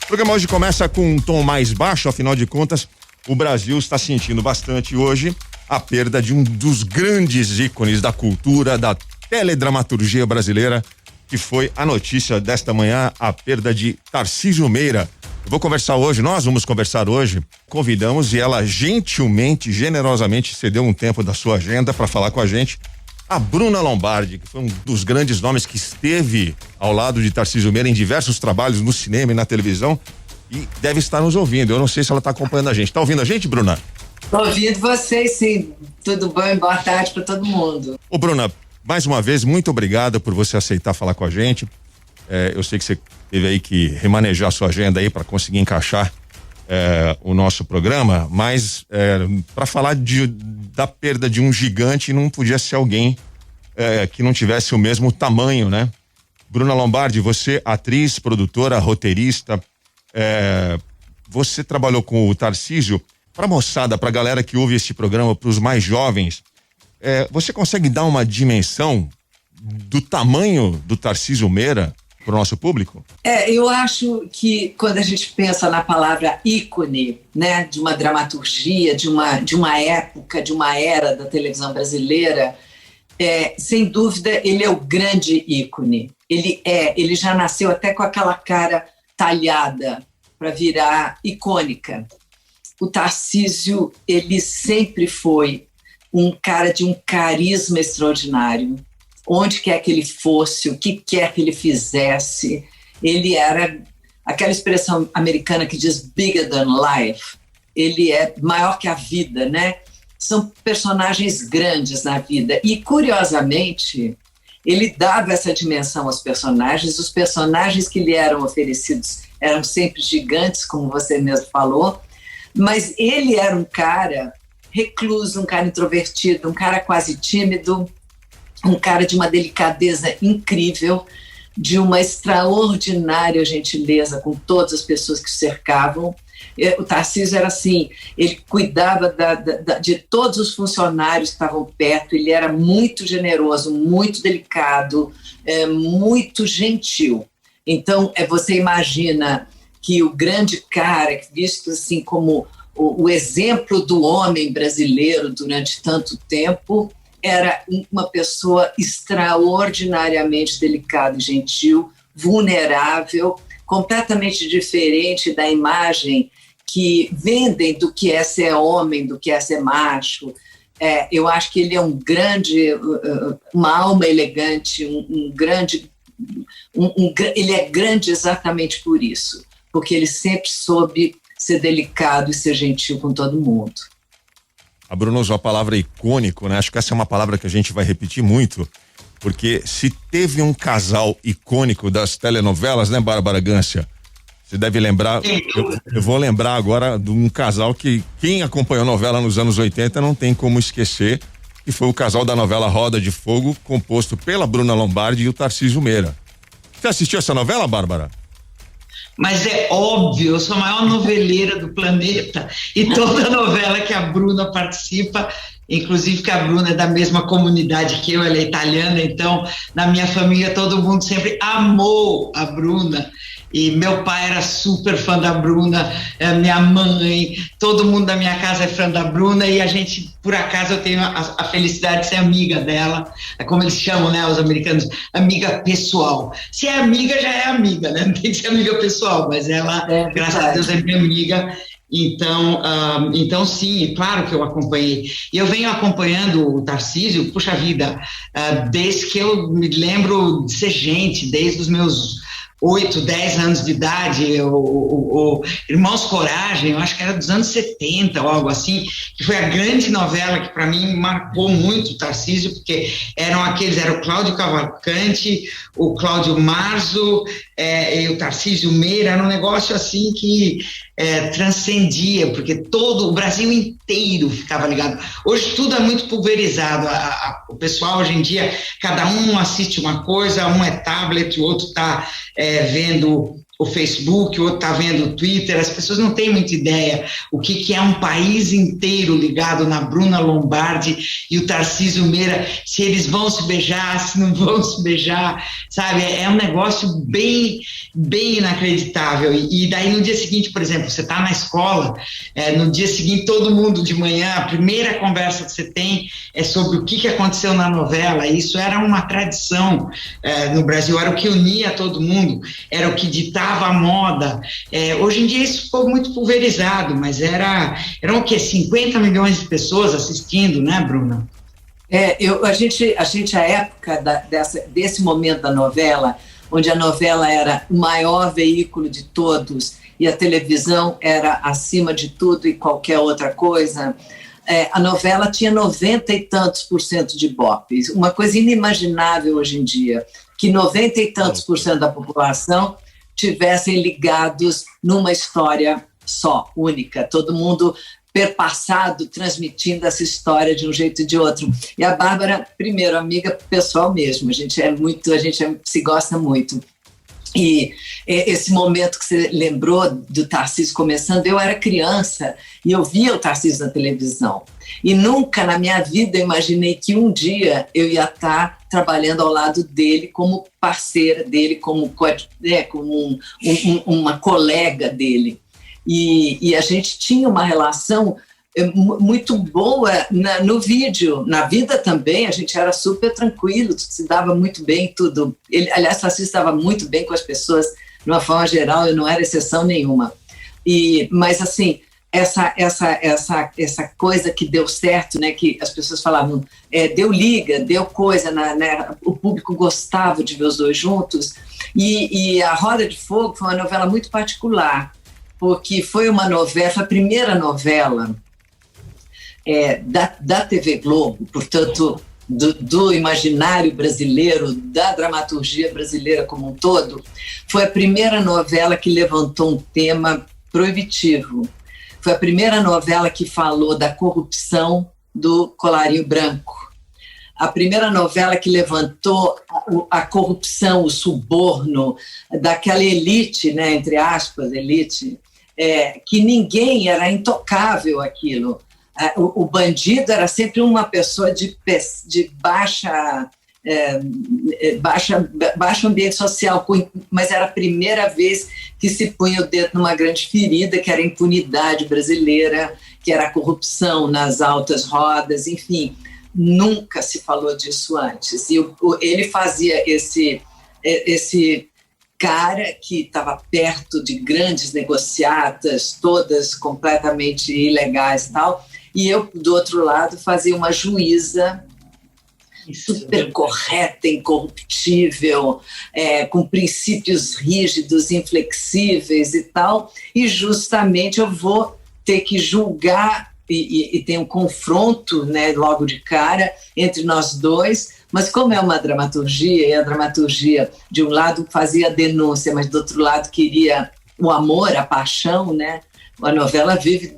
O programa hoje começa com um tom mais baixo, afinal de contas, o Brasil está sentindo bastante hoje a perda de um dos grandes ícones da cultura, da teledramaturgia brasileira, que foi a notícia desta manhã, a perda de Tarcísio Meira. Nós vamos conversar hoje, convidamos e ela gentilmente, generosamente cedeu um tempo da sua agenda para falar com a gente, a Bruna Lombardi, que foi um dos grandes nomes que esteve ao lado de Tarcísio Meira em diversos trabalhos no cinema e na televisão e deve estar nos ouvindo. Eu não sei se ela está acompanhando a gente. Tá ouvindo a gente, Bruna? Tô ouvindo vocês, sim. Tudo bom? Boa tarde para todo mundo. Ô, Bruna, mais uma vez, muito obrigado por você aceitar falar com a gente. Eu sei que você teve aí que remanejar a sua agenda aí para conseguir encaixar o nosso programa, mas para falar da perda de um gigante não podia ser alguém que não tivesse o mesmo tamanho, né? Bruna Lombardi, você atriz, produtora, roteirista, você trabalhou com o Tarcísio. Para a moçada, para a galera que ouve este programa, para os mais jovens, você consegue dar uma dimensão do tamanho do Tarcísio Meira para o nosso público? Eu acho que quando a gente pensa na palavra ícone, né, de uma dramaturgia, de uma época, de uma era da televisão brasileira, sem dúvida ele é o grande ícone. Ele já nasceu até com aquela cara talhada para virar icônica. O Tarcísio, ele sempre foi um cara de um carisma extraordinário. Onde quer que ele fosse, o que quer que ele fizesse, ele era aquela expressão americana que diz bigger than life. Ele é maior que a vida, né? São personagens grandes na vida. E, curiosamente, ele dava essa dimensão aos personagens. Os personagens que lhe eram oferecidos eram sempre gigantes, como você mesmo falou, mas ele era um cara recluso, um cara introvertido, um cara quase tímido, um cara de uma delicadeza incrível, de uma extraordinária gentileza com todas as pessoas que o cercavam. O Tarcísio era assim, ele cuidava de todos os funcionários que estavam perto, ele era muito generoso, muito delicado, muito gentil. Então, você imagina que o grande cara, visto assim como o exemplo do homem brasileiro durante tanto tempo, era uma pessoa extraordinariamente delicada e gentil, vulnerável, completamente diferente da imagem que vendem do que é ser homem, do que é ser macho. Eu acho que ele é uma alma elegante, ele é grande exatamente por isso, porque ele sempre soube ser delicado e ser gentil com todo mundo. A Bruna usou a palavra icônico, né? Acho que essa é uma palavra que a gente vai repetir muito, porque se teve um casal icônico das telenovelas, né, Bárbara Gância? Você deve lembrar, eu vou lembrar agora de um casal que quem acompanhou a novela nos anos 80 não tem como esquecer, que foi o casal da novela Roda de Fogo, composto pela Bruna Lombardi e o Tarcísio Meira. Você assistiu essa novela, Bárbara? Mas é óbvio, eu sou a maior noveleira do planeta e toda novela que a Bruna participa, inclusive que a Bruna é da mesma comunidade que eu, ela é italiana, então na minha família todo mundo sempre amou a Bruna. E meu pai era super fã da Bruna, minha mãe, todo mundo da minha casa é fã da Bruna e a gente, por acaso, eu tenho a felicidade de ser amiga dela, é como eles chamam, né, os americanos, amiga pessoal. Se é amiga, já é amiga, né, não tem que ser amiga pessoal, mas ela, graças a Deus, é minha amiga. Então sim, claro que eu acompanhei. E eu venho acompanhando o Tarcísio, puxa vida, desde que eu me lembro de ser gente, desde os meus 8, 10 anos de idade, o Irmãos Coragem, eu acho que era dos anos 70 ou algo assim, que foi a grande novela que para mim marcou muito o Tarcísio, porque era o Cláudio Cavalcante, o Cláudio Marzo e o Tarcísio Meira, era um negócio assim que transcendia, porque todo o Brasil inteiro ficava ligado. Hoje tudo é muito pulverizado, o pessoal hoje em dia, cada um assiste uma coisa, um é tablet, o outro está vendo o Facebook, o outro está vendo o Twitter, as pessoas não têm muita ideia o que é um país inteiro ligado na Bruna Lombardi e o Tarcísio Meira, se eles vão se beijar, se não vão se beijar, sabe? É um negócio bem, bem inacreditável. E daí no dia seguinte, por exemplo, você está na escola, no dia seguinte todo mundo de manhã, a primeira conversa que você tem é sobre o que aconteceu na novela. Isso era uma tradição no Brasil, era o que unia todo mundo, era o que ditava a moda. Hoje em dia isso ficou muito pulverizado, mas eram o quê? 50 milhões de pessoas assistindo, né, Bruna? A gente, a época desse momento da novela, onde a novela era o maior veículo de todos e a televisão era acima de tudo e qualquer outra coisa, a novela tinha 90 e tantos % de Ibope, uma coisa inimaginável hoje em dia, que 90 e tantos % da população tivessem ligados numa história só, única, todo mundo perpassado, transmitindo essa história de um jeito e de outro. E a Bárbara, primeiro, amiga pessoal mesmo, a gente se gosta muito. E esse momento que você lembrou do Tarcísio começando, eu era criança e eu via o Tarcísio na televisão. E nunca na minha vida imaginei que um dia eu ia estar trabalhando ao lado dele como parceira dele, como uma colega dele. E a gente tinha uma relação muito boa no vídeo. Na vida também, a gente era super tranquilo, se dava muito bem tudo. Aliás, Tarcísio estava muito bem com as pessoas, de uma forma geral, eu não era exceção nenhuma. Mas, assim, essa coisa que deu certo, né, que as pessoas falavam, deu liga, deu coisa, né, o público gostava de ver os dois juntos. E A Roda de Fogo foi uma novela muito particular, porque foi a primeira novela da TV Globo, portanto, do imaginário brasileiro, da dramaturgia brasileira como um todo, foi a primeira novela que levantou um tema proibitivo. Foi a primeira novela que falou da corrupção do colarinho branco. A primeira novela que levantou a corrupção, o suborno daquela elite, né, entre aspas, elite, que ninguém era intocável aquilo. O bandido era sempre uma pessoa de baixo ambiente social, mas era a primeira vez que se punha o dedo numa grande ferida, que era a impunidade brasileira, que era a corrupção nas altas rodas, enfim, nunca se falou disso antes. E ele fazia esse cara que estava perto de grandes negociatas, todas completamente ilegais e tal, e eu, do outro lado, fazia uma juíza super correta, incorruptível, com princípios rígidos, inflexíveis e tal, e justamente eu vou ter que julgar e tem um confronto, né, logo de cara entre nós dois, mas como é uma dramaturgia, e a dramaturgia de um lado fazia a denúncia, mas do outro lado queria o amor, a paixão, né? A novela vive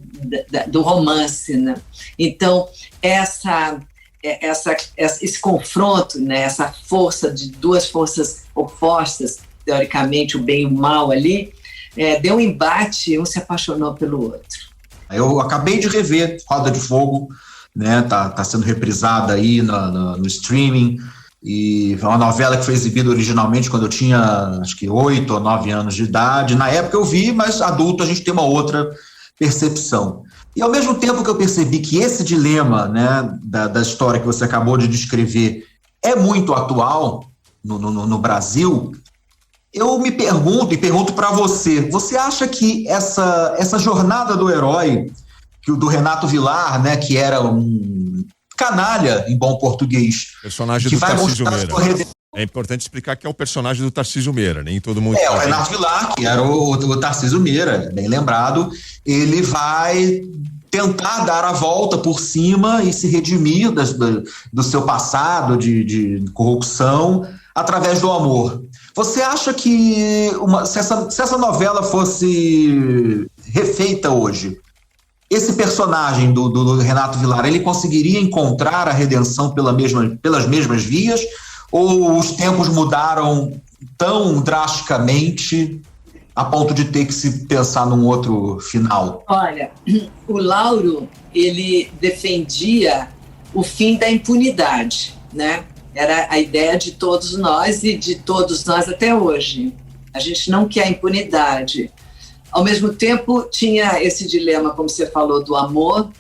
do romance, né? Então esse confronto, né, essa força de duas forças opostas, teoricamente o bem e o mal ali, deu um embate e um se apaixonou pelo outro. Eu acabei de rever Roda de Fogo, né, tá sendo reprisada aí no streaming, e foi uma novela que foi exibida originalmente quando eu tinha, acho que 8 ou 9 anos de idade. Na época eu vi, mas adulto a gente tem uma outra percepção. E ao mesmo tempo que eu percebi que esse dilema, né, da história que você acabou de descrever é muito atual no Brasil, eu me pergunto e pergunto para você acha que essa jornada do herói, que o do Renato Vilar, né, que era um canalha, em bom português, personagem que do vai Tarcísio mostrar Meira. É importante explicar que é o personagem do Tarcísio Meira, nem todo mundo... o Renato Vilar, que era o Tarcísio Meira, bem lembrado, ele vai tentar dar a volta por cima e se redimir do seu passado de corrupção através do amor. Você acha que se essa novela fosse refeita hoje, esse personagem do Renato Vilar, ele conseguiria encontrar a redenção pelas mesmas vias, ou os tempos mudaram tão drasticamente a ponto de ter que se pensar num outro final? Olha, o Lauro, ele defendia o fim da impunidade, né? Era a ideia de todos nós e de todos nós até hoje. A gente não quer impunidade. Ao mesmo tempo, tinha esse dilema, como você falou, do amor,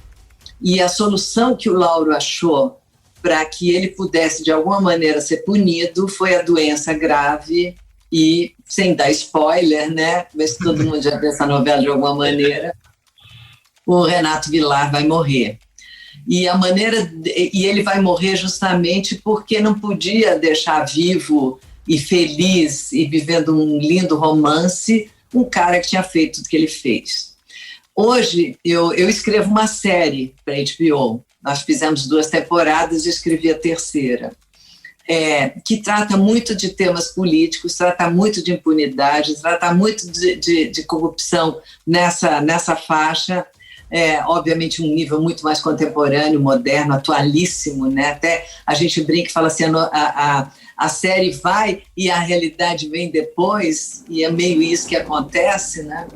e a solução que o Lauro achou para que ele pudesse, de alguma maneira, ser punido foi a doença grave e, sem dar spoiler, né? Mas todo mundo já viu essa novela de alguma maneira, o Renato Vilar vai morrer. E ele vai morrer justamente porque não podia deixar vivo e feliz e vivendo um lindo romance um cara que tinha feito tudo que ele fez. Hoje, eu escrevo uma série para a HBO. Nós fizemos 2 temporadas e escrevi a terceira, que trata muito de temas políticos, trata muito de impunidade, trata muito de corrupção nessa faixa. Obviamente um nível muito mais contemporâneo, moderno, atualíssimo, né? Até a gente brinca e fala assim, a série vai e a realidade vem depois, e é meio isso que acontece, né?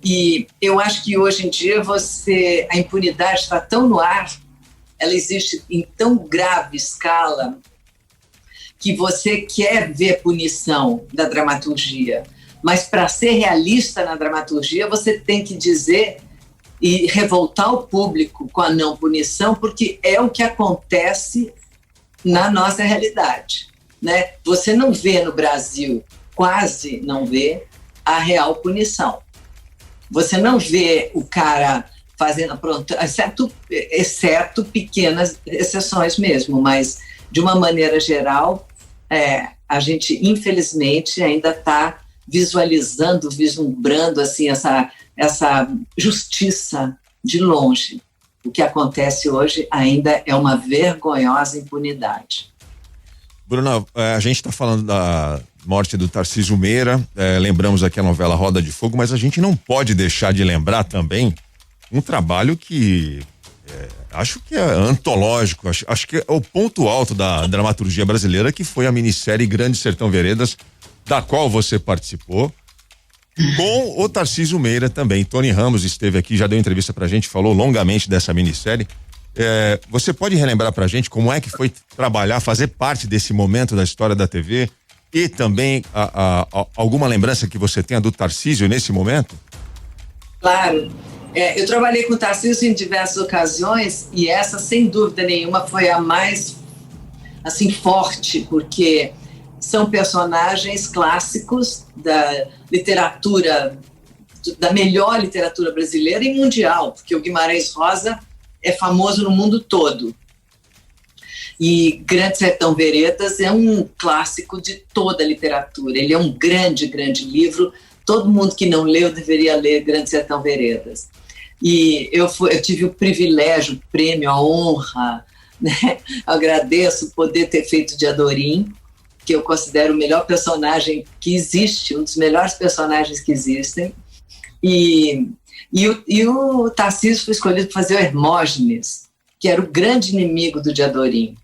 E eu acho que hoje em dia a impunidade está tão no ar, ela existe em tão grave escala, que você quer ver punição da dramaturgia, mas para ser realista na dramaturgia, você tem que dizer e revoltar o público com a não punição, porque é o que acontece na nossa realidade, né? Você não vê no Brasil, quase não vê, a real punição. Você não vê o cara fazendo, exceto pequenas exceções mesmo, mas de uma maneira geral, a gente infelizmente ainda está vislumbrando assim, essa justiça de longe. O que acontece hoje ainda é uma vergonhosa impunidade. Bruna, a gente está falando da morte do Tarcísio Meira, lembramos aqui a novela Roda de Fogo, mas a gente não pode deixar de lembrar também um trabalho que acho que é antológico, acho que é o ponto alto da dramaturgia brasileira, que foi a minissérie Grande Sertão Veredas, da qual você participou, com o Tarcísio Meira também. Tony Ramos esteve aqui, já deu entrevista pra gente, falou longamente dessa minissérie. Você pode relembrar pra gente como é que foi trabalhar, fazer parte desse momento da história da TV e também alguma lembrança que você tenha do Tarcísio nesse momento? Claro. Eu trabalhei com o Tarcísio em diversas ocasiões e essa, sem dúvida nenhuma, foi a mais assim, forte, porque são personagens clássicos da literatura, da melhor literatura brasileira e mundial, porque o Guimarães Rosa é famoso no mundo todo. E Grande Sertão Veredas é um clássico de toda a literatura. Ele é um grande, grande livro. Todo mundo que não leu deveria ler Grande Sertão Veredas. E eu tive o privilégio, o prêmio, a honra, né? Agradeço poder ter feito de Adorim, que eu considero o melhor personagem que existe, um dos melhores personagens que existem. E o Tarcísio foi escolhido para fazer o Hermógenes, que era o grande inimigo do Diadorim.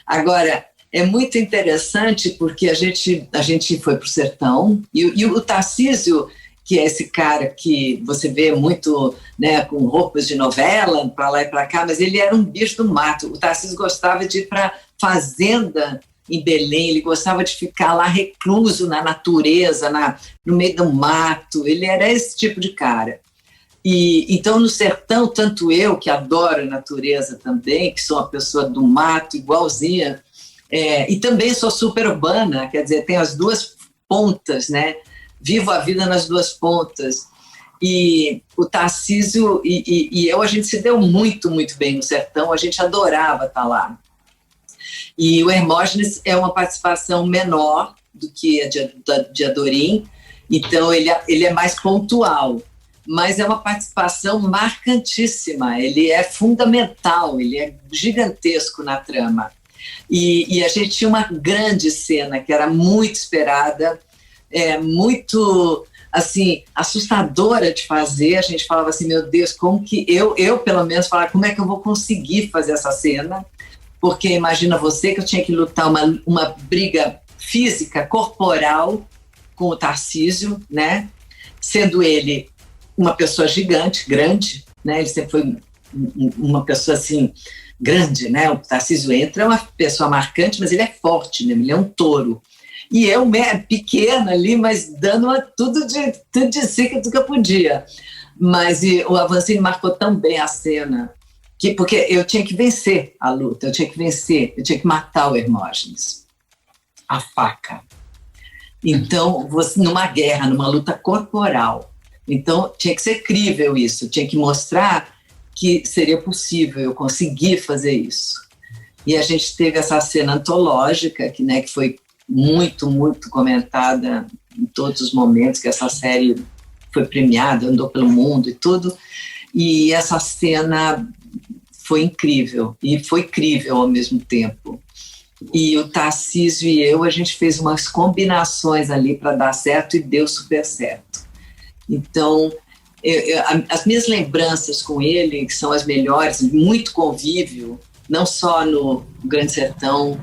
Agora, é muito interessante porque a gente foi para o sertão e o Tarcísio, que é esse cara que você vê muito, né, com roupas de novela, para lá e para cá, mas ele era um bicho do mato. O Tarcísio gostava de ir para fazenda em Belém, ele gostava de ficar lá recluso na natureza, no meio do mato. Ele era esse tipo de cara. E então no sertão, tanto eu, que adoro a natureza também, que sou uma pessoa do mato igualzinha, e também sou super urbana, quer dizer, tenho as duas pontas, né? Vivo a vida nas duas pontas. E o Tarcísio e eu, a gente se deu muito, muito bem no sertão, a gente adorava estar lá. E o Hermógenes é uma participação menor do que a de Adorim, então ele é mais pontual, mas é uma participação marcantíssima, ele é fundamental, ele é gigantesco na trama. E a gente tinha uma grande cena que era muito esperada, muito assim, assustadora de fazer. A gente falava assim, meu Deus, como que eu pelo menos falava, como é que eu vou conseguir fazer essa cena? Porque imagina você que eu tinha que lutar uma briga física, corporal com o Tarcísio, né? sendo ele uma pessoa gigante, grande, né? Ele sempre foi uma pessoa assim, grande, né? O Tarcísio entra é uma pessoa marcante, mas ele é forte, né? Ele é um touro. E eu, pequena ali, mas dando tudo de si que eu podia. Mas o Avancini marcou tão bem a cena, porque eu tinha que vencer a luta, eu tinha que matar o Hermógenes. A faca. Então, numa guerra, numa luta corporal. Então, tinha que ser crível isso, tinha que mostrar que seria possível eu conseguir fazer isso. E a gente teve essa cena antológica, que foi muito, muito comentada em todos os momentos, que essa série foi premiada, andou pelo mundo e tudo, e essa cena foi incrível, e foi crível ao mesmo tempo. E o Tarcísio e eu, a gente fez umas combinações ali para dar certo, e deu super certo. Então, as minhas lembranças com ele, que são as melhores, muito convívio, não só no Grande Sertão,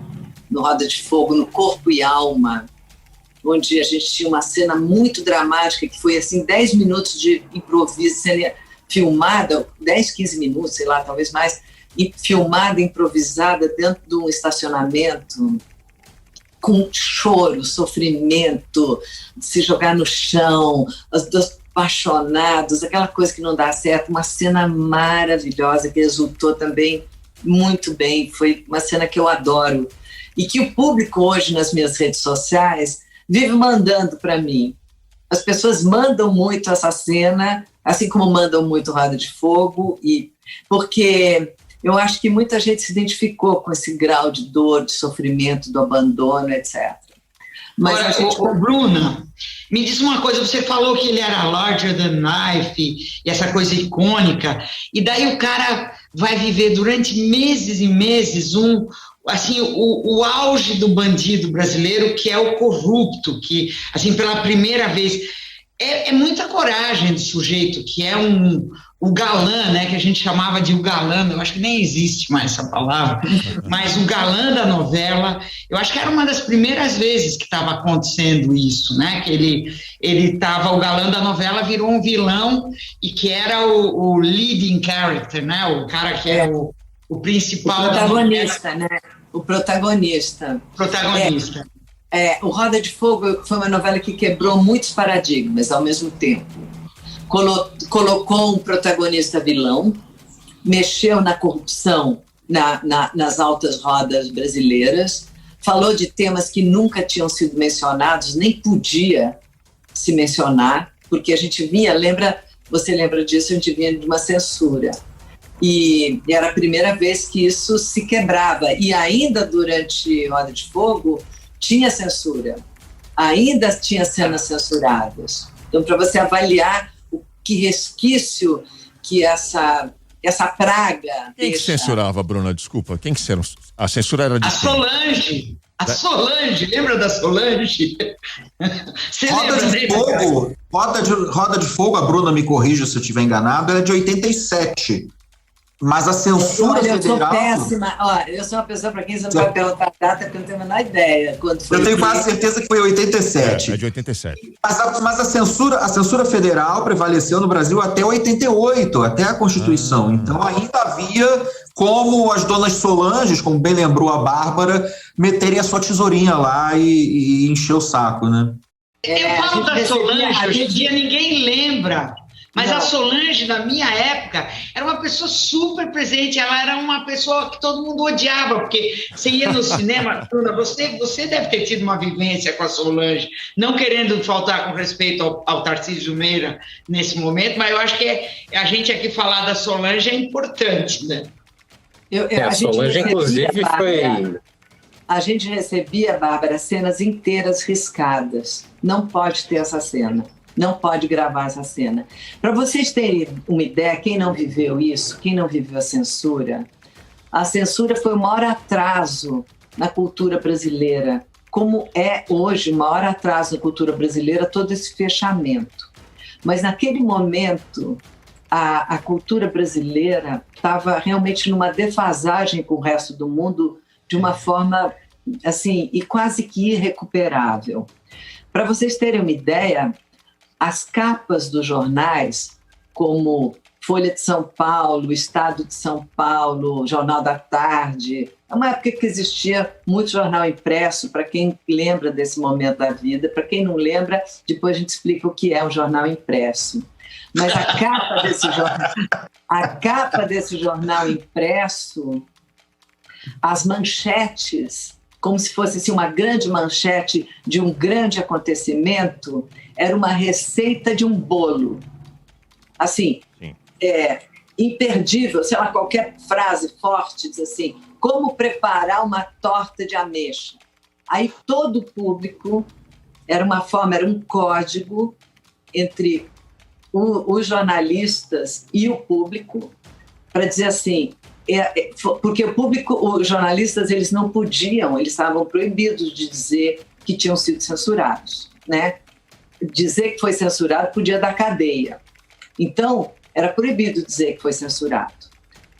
no Roda de Fogo, no Corpo e Alma, onde a gente tinha uma cena muito dramática, que foi assim 10 minutos de improviso, sendo filmada, 10, 15 minutos, sei lá, talvez mais, e filmada, improvisada dentro de um estacionamento, com choro, sofrimento, se jogar no chão, os dois apaixonados, aquela coisa que não dá certo, uma cena maravilhosa que resultou também muito bem, foi uma cena que eu adoro, e que o público hoje nas minhas redes sociais vive mandando para mim. As pessoas mandam muito essa cena, assim como mandam muito Roda de Fogo, porque eu acho que muita gente se identificou com esse grau de dor, de sofrimento, do abandono, etc. Mas agora, Bruna, me diz uma coisa, você falou que ele era larger than life, e essa coisa icônica, e daí o cara vai viver durante meses e meses o auge do bandido brasileiro, que é o corrupto, que, assim, pela primeira vez, é muita coragem do sujeito, que é o galã, né, que a gente chamava de o galã, eu acho que nem existe mais essa palavra, mas o galã da novela, eu acho que era uma das primeiras vezes que estava acontecendo isso, né, que ele estava, o galã da novela virou um vilão, e que era o leading character, né, o cara que era o principal. O protagonista, né, o protagonista. O Roda de Fogo foi uma novela que quebrou muitos paradigmas ao mesmo tempo. Colocou um protagonista vilão, mexeu na corrupção nas altas rodas brasileiras, falou de temas que nunca tinham sido mencionados, nem podia se mencionar, porque a gente você lembra disso, a gente vinha de uma censura. E era a primeira vez que isso se quebrava. E ainda durante Roda de Fogo, tinha censura. Ainda tinha cenas censuradas. Então, para você avaliar que resquício que essa praga... Quem que censurava, Bruna? Desculpa. Quem que censurava? A censura era de quem? Solange. A Solange, lembra da Solange? Roda de Fogo, a Bruna me corrija se eu estiver enganado, é de 87. Mas a censura federal... Eu sou péssima. Eu sou uma pessoa para quem você não vai perguntar a data, porque eu não tenho a menor ideia. Quando foi eu tenho quase certeza que foi 87. É de 87. Mas a censura federal prevaleceu no Brasil até 88, até a Constituição. Então ainda havia como as donas Solanges, como bem lembrou a Bárbara, meterem a sua tesourinha lá e encher o saco, né? Eu falo da Solange, hoje em dia ninguém lembra. Mas a Solange, na minha época, era uma pessoa super presente, ela era uma pessoa que todo mundo odiava, porque você ia no cinema, Bruna, você deve ter tido uma vivência com a Solange, não querendo faltar com respeito ao Tarcísio Meira nesse momento, mas eu acho que a gente aqui falar da Solange é importante, né? A Solange, inclusive, foi... A gente recebia, Bárbara, cenas inteiras riscadas. Não pode ter essa cena. Não pode gravar essa cena. Para vocês terem uma ideia, quem não viveu isso, quem não viveu a censura foi o maior atraso na cultura brasileira, como é hoje o maior atraso na cultura brasileira todo esse fechamento. Mas naquele momento, a cultura brasileira estava realmente numa defasagem com o resto do mundo de uma forma assim, e quase que irrecuperável. Para vocês terem uma ideia, as capas dos jornais, como Folha de São Paulo, Estado de São Paulo, Jornal da Tarde. É uma época que existia muito jornal impresso, para quem lembra desse momento da vida. Para quem não lembra, depois a gente explica o que é um jornal impresso. Mas a capa desse jornal impresso, as manchetes, como se fosse assim, uma grande manchete de um grande acontecimento, era uma receita de um bolo. Assim, imperdível, sei lá, qualquer frase forte diz assim, como preparar uma torta de ameixa. Aí todo o público, era um código entre os jornalistas e o público, para dizer assim, porque os jornalistas, eles não podiam, eles estavam proibidos de dizer que tinham sido censurados, né? Dizer que foi censurado podia dar cadeia. Então, era proibido dizer que foi censurado.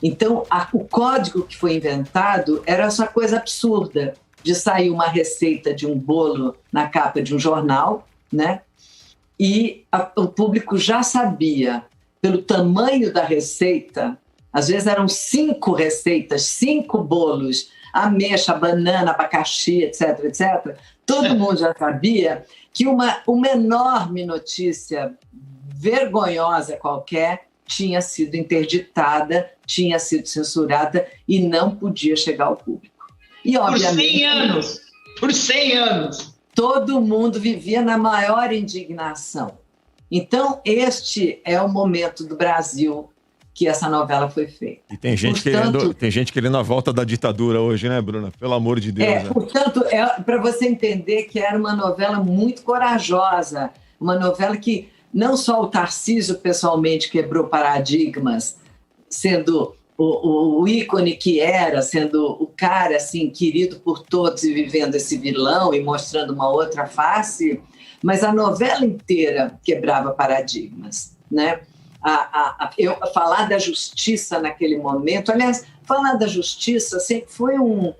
Então, o código que foi inventado era essa coisa absurda de sair uma receita de um bolo na capa de um jornal, né? E o público já sabia, pelo tamanho da receita, às vezes eram 5 receitas, 5 bolos, ameixa, banana, abacaxi, etc., etc. Todo mundo já sabia que uma enorme notícia vergonhosa qualquer tinha sido interditada, tinha sido censurada e não podia chegar ao público. E, obviamente, por 100 anos. Todo mundo vivia na maior indignação. Então, este é o momento do Brasil que essa novela foi feita. E tem gente, querendo a volta da ditadura hoje, né, Bruna? Pelo amor de Deus. Né? Portanto, para você entender que era uma novela muito corajosa, uma novela que não só o Tarcísio pessoalmente quebrou paradigmas, sendo o ícone que era, sendo o cara assim, querido por todos e vivendo esse vilão e mostrando uma outra face, mas a novela inteira quebrava paradigmas, né? Falar da justiça naquele momento, aliás, falar da justiça sempre foi um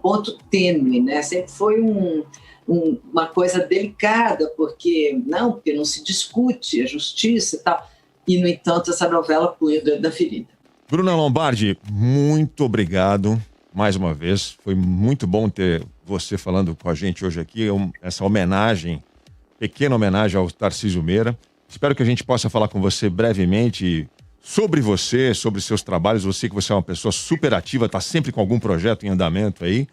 ponto tênue, né? Sempre foi uma coisa delicada, porque não se discute a justiça e tal. E, no entanto, essa novela punha o dedo da ferida. Bruna Lombardi, muito obrigado mais uma vez. Foi muito bom ter você falando com a gente hoje aqui, essa homenagem, pequena homenagem ao Tarcísio Meira. Espero que a gente possa falar com você brevemente sobre você, sobre seus trabalhos. Eu sei que você é uma pessoa super ativa, está sempre com algum projeto em andamento aí.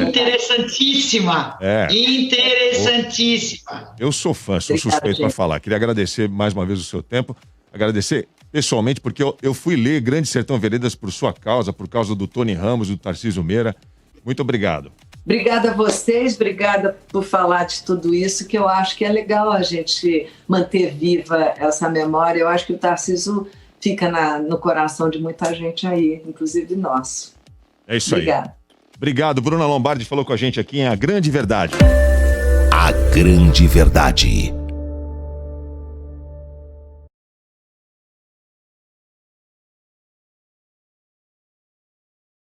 Interessantíssima. Interessantíssima. Eu sou fã, sou suspeito para falar. Queria agradecer mais uma vez o seu tempo, agradecer pessoalmente, porque eu fui ler Grande Sertão Veredas por sua causa, por causa do Tony Ramos, do Tarcísio Meira. Muito obrigado. Obrigada a vocês, obrigada por falar de tudo isso, que eu acho que é legal a gente manter viva essa memória. Eu acho que o Tarcísio fica no coração de muita gente aí, inclusive nosso. É isso aí. Obrigado. Bruna Lombardi falou com a gente aqui em A Grande Verdade. A Grande Verdade.